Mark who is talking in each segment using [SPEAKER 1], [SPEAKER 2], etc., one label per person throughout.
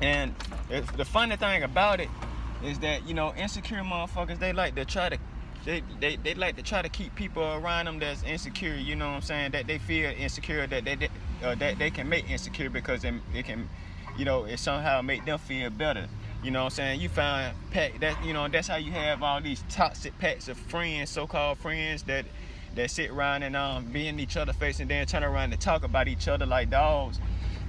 [SPEAKER 1] And the funny thing about it is that, you know, insecure motherfuckers, they like to try to they like to try to keep people around them that's insecure, you know what I'm saying, that they feel insecure, that they can make insecure because it can, you know, it somehow make them feel better. You know what I'm saying? You find pack that, you know, that's how you have all these toxic packs of friends, so-called friends that sit around and be in each other's face and then turn around and talk about each other like dogs.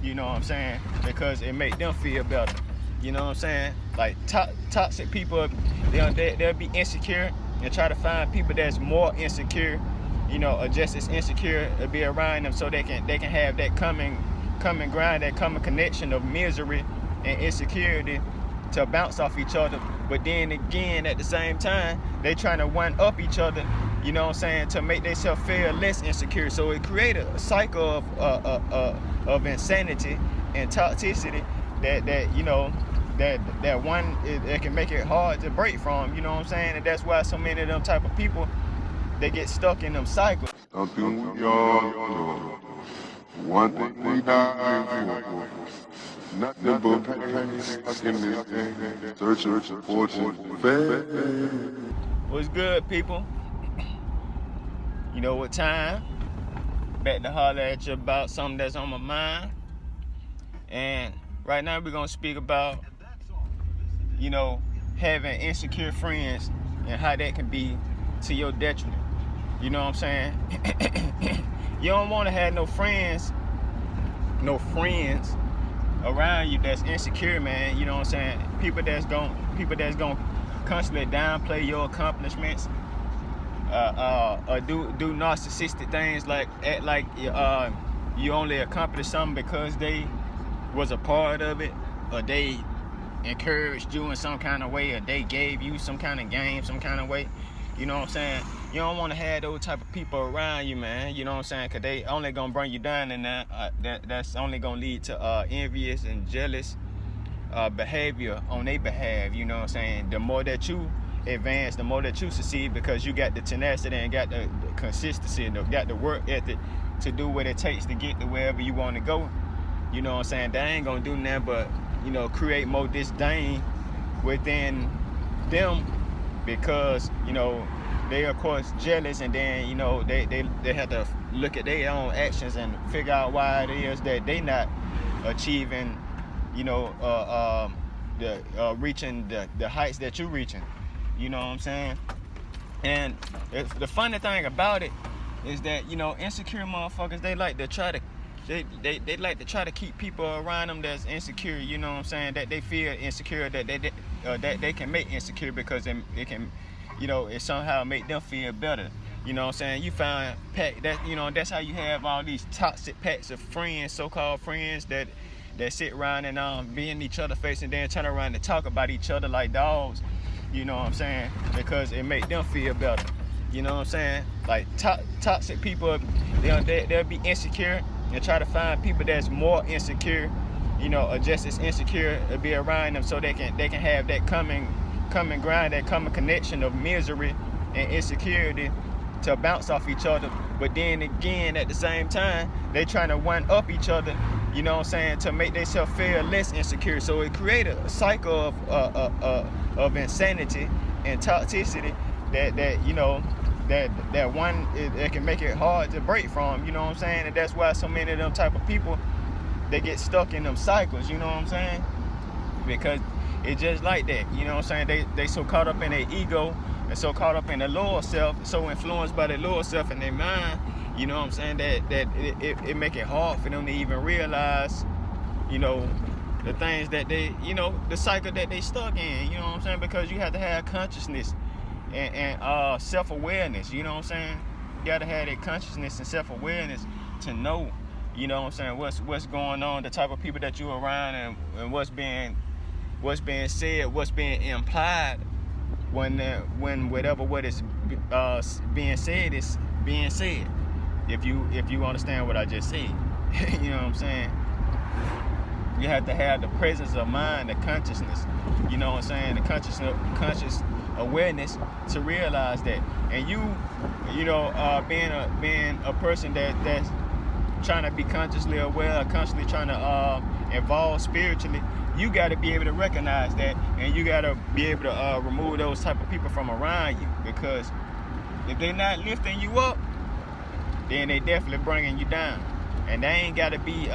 [SPEAKER 1] You know what I'm saying? Because it make them feel better. You know what I'm saying? Like toxic people, they'll be insecure and try to find people that's more insecure, you know, or just as insecure, to be around them so they can have that common ground, that common connection of misery and insecurity to bounce off each other. But then again, at the same time, they trying to one up each other, you know what I'm saying, to make themselves feel less insecure. So it created a cycle of insanity and toxicity that you know, that one, it can make it hard to break from, you know what I'm saying? And that's why so many of them type of people, they get stuck in them cycles.
[SPEAKER 2] Something we all know. One thing we die for. Nothing but pain, stuck in this thing. Searching for fortune.
[SPEAKER 1] What's good, people? You know what time? Back to holler at you about something that's on my mind. And right now we're gonna speak about, you know, having insecure friends and how that can be to your detriment. You know what I'm saying? You don't want to have no friends around you that's insecure, man. You know what I'm saying? People that's gonna constantly downplay your accomplishments, or do narcissistic things, like act like you only accomplished something because they was a part of it, or they encouraged you in some kind of way, or they gave you some kind of game, some kind of way. You know what I'm saying? You don't want to have those type of people around you, man. You know what I'm saying? Because they only going to bring you down, and that's only going to lead to envious and jealous behavior on their behalf. You know what I'm saying? The more that you advance, the more that you succeed, because you got the tenacity and got the consistency and got the work ethic to do what it takes to get to wherever you want to go. You know what I'm saying? They ain't going to do nothing but, you know, create more disdain within them, because, you know, they of course jealous, and then, you know, they have to look at their own actions and figure out why it is that they not achieving, you know, reaching the heights that you're reaching. You know what I'm saying? And the funny thing about it is that, you know, insecure motherfuckers, they like to try to they like to try to keep people around them that's insecure, you know what I'm saying, that they feel insecure, that they can make insecure because it can, you know, it somehow make them feel better. You know what I'm saying? You find pack that, you know, that's how you have all these toxic packs of friends, so-called friends that sit around and be in each other's face and then turn around and talk about each other like dogs. You know what I'm saying? Because it make them feel better. You know what I'm saying? Like toxic people, they'll be insecure and try to find people that's more insecure, you know, or just as insecure, to be around them so they can have that common ground, that common connection of misery and insecurity to bounce off each other. But then again, at the same time, they trying to one up each other, you know what I'm saying, to make themselves feel less insecure. So it created a cycle of insanity and toxicity that you know, that one, it can make it hard to break from. You know what I'm saying? And that's why so many of them type of people, they get stuck in them cycles. You know what I'm saying? Because it's just like that. You know what I'm saying? They so caught up in their ego and so caught up in the lower self, so influenced by the lower self in their mind. You know what I'm saying? That it make it hard for them to even realize, you know, the things that they, you know, the cycle that they stuck in. You know what I'm saying? Because you have to have consciousness and self-awareness. You know what I'm saying? You got to have that consciousness and self-awareness to know, you know what I'm saying, what's going on, the type of people that you're around, and what's being said, what's being implied when what is being said is being said. If you understand what I just said. You know what I'm saying? You have to have the presence of mind, the consciousness, you know what I'm saying, the conscious awareness to realize that. And you know, being a person that's trying to be consciously aware, constantly trying to evolve spiritually, you got to be able to recognize that, and you got to be able to remove those type of people from around you, because if they're not lifting you up, then they definitely bringing you down. And they ain't got to be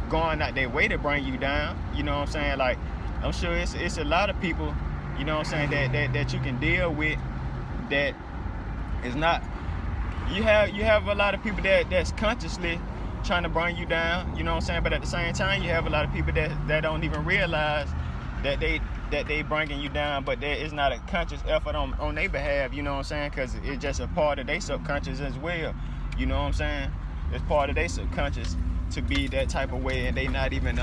[SPEAKER 1] going out their way to bring you down. You know what I'm saying? Like, I'm sure it's a lot of people, you know what I'm saying, that you can deal with that is not. You have a lot of people that's consciously trying to bring you down, you know what I'm saying? But at the same time, you have a lot of people that don't even realize that they bringing you down, but there is not a conscious effort on their behalf, you know what I'm saying? Because it's just a part of their subconscious as well, you know what I'm saying? It's part of their subconscious to be that type of way, and they not even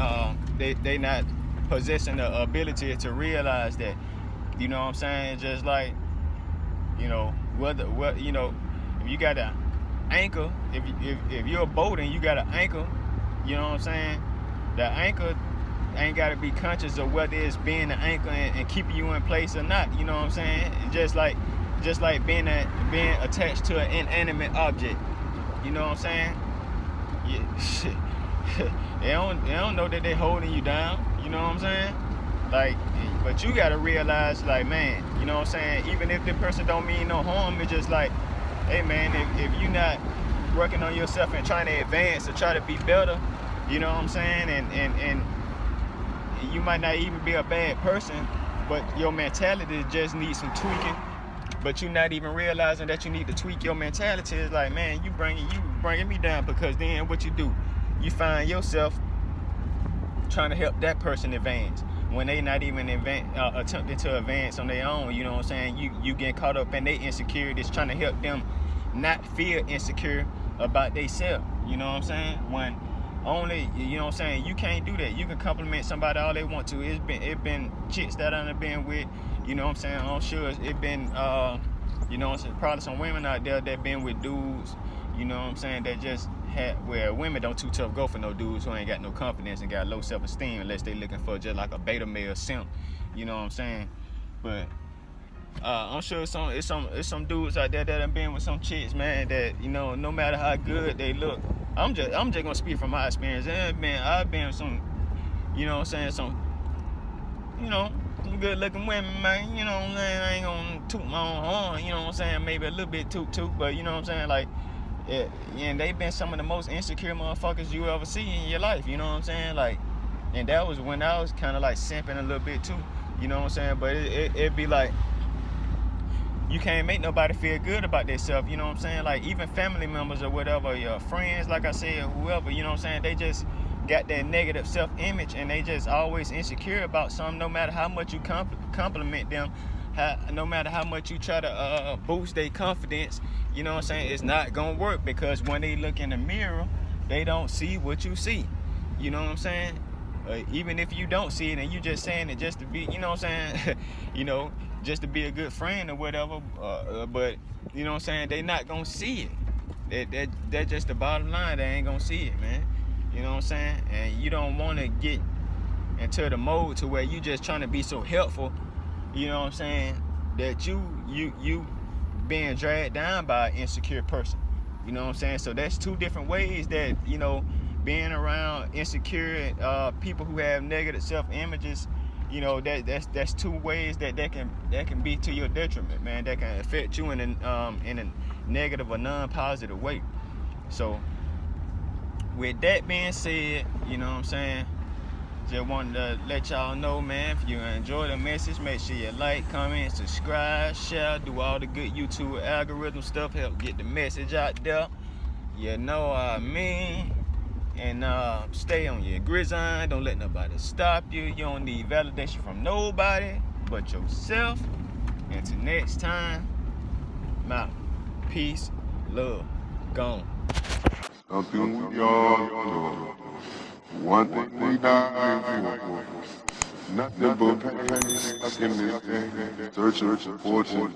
[SPEAKER 1] they not possessing the ability to realize that, you know what I'm saying? Just like, you know, what you know, if you got an anchor, if you're a boat and you got an anchor, you know what I'm saying? The anchor ain't got to be conscious of whether it's being an anchor and keeping you in place or not, you know what I'm saying? Just like being attached to an inanimate object, you know what I'm saying? Yeah, shit. they don't know that they holding you down, you know what I'm saying? Like, but you gotta realize, like, man, you know what I'm saying? Even if the person don't mean no harm, it's just like, hey man, if you not working on yourself and trying to advance or try to be better, you know what I'm saying? And you might not even be a bad person, but your mentality just needs some tweaking. But you're not even realizing that you need to tweak your mentality. It's like, man, you bringing me down, because then what you do, you find yourself trying to help that person advance when they not even attempting to advance on their own. You know what I'm saying? You get caught up in their insecurities, trying to help them not feel insecure about themselves. You know what I'm saying? When only, you know what I'm saying, you can't do that. You can compliment somebody all they want to. It been chicks that I've been with, you know what I'm saying? I'm sure it been you know, probably some women out there that been with dudes, you know what I'm saying, that just had, where women don't too tough go for no dudes who ain't got no confidence and got low self-esteem, unless they looking for just like a beta male simp, you know what I'm saying? But I'm sure it's some dudes out there that have been with some chicks, man, that, you know, no matter how good they look, I'm just gonna speak from my experience. I've been with some, you know what I'm saying, some, you know, some good looking women, man, you know what I'm saying? I ain't gonna toot my own horn, you know what I'm saying? Maybe a little bit toot, but you know what I'm saying? Like, yeah, and they've been some of the most insecure motherfuckers you ever see in your life, you know what I'm saying? Like, and that was when I was kind of like simping a little bit too, you know what I'm saying? But it'd be like, you can't make nobody feel good about themselves, you know what I'm saying? Like, even family members or whatever, your friends, like I said, whoever, you know what I'm saying? They just got that negative self-image, and they just always insecure about something, no matter how much you compliment them, no matter how much you try to boost their confidence, you know what I'm saying? It's not gonna work, because when they look in the mirror, they don't see what you see, you know what I'm saying? Even if you don't see it and you just saying it just to be, you know what I'm saying, you know, just to be a good friend or whatever, but you know what I'm saying, they not gonna see it. That's just the bottom line. They ain't gonna see it, man. You know what I'm saying? And you don't want to get into the mode to where you just trying to be so helpful, you know what I'm saying, that you being dragged down by an insecure person. You know what I'm saying? So that's two different ways that, you know, being around insecure people who have negative self-images, you know, that's two ways that can be to your detriment, man. That can affect you in a negative or non-positive way. So with that being said, you know what I'm saying, just wanted to let y'all know, man, if you enjoy the message, make sure you like, comment, subscribe, share, do all the good YouTube algorithm stuff, help get the message out there. You know what I mean? And stay on your grizzine. Don't let nobody stop you. You don't need validation from nobody but yourself. Until next time, I'm out. Peace, love, gone.
[SPEAKER 2] Something we all know. One thing we die for. Nothing but pain in this thing. Searching for fortune.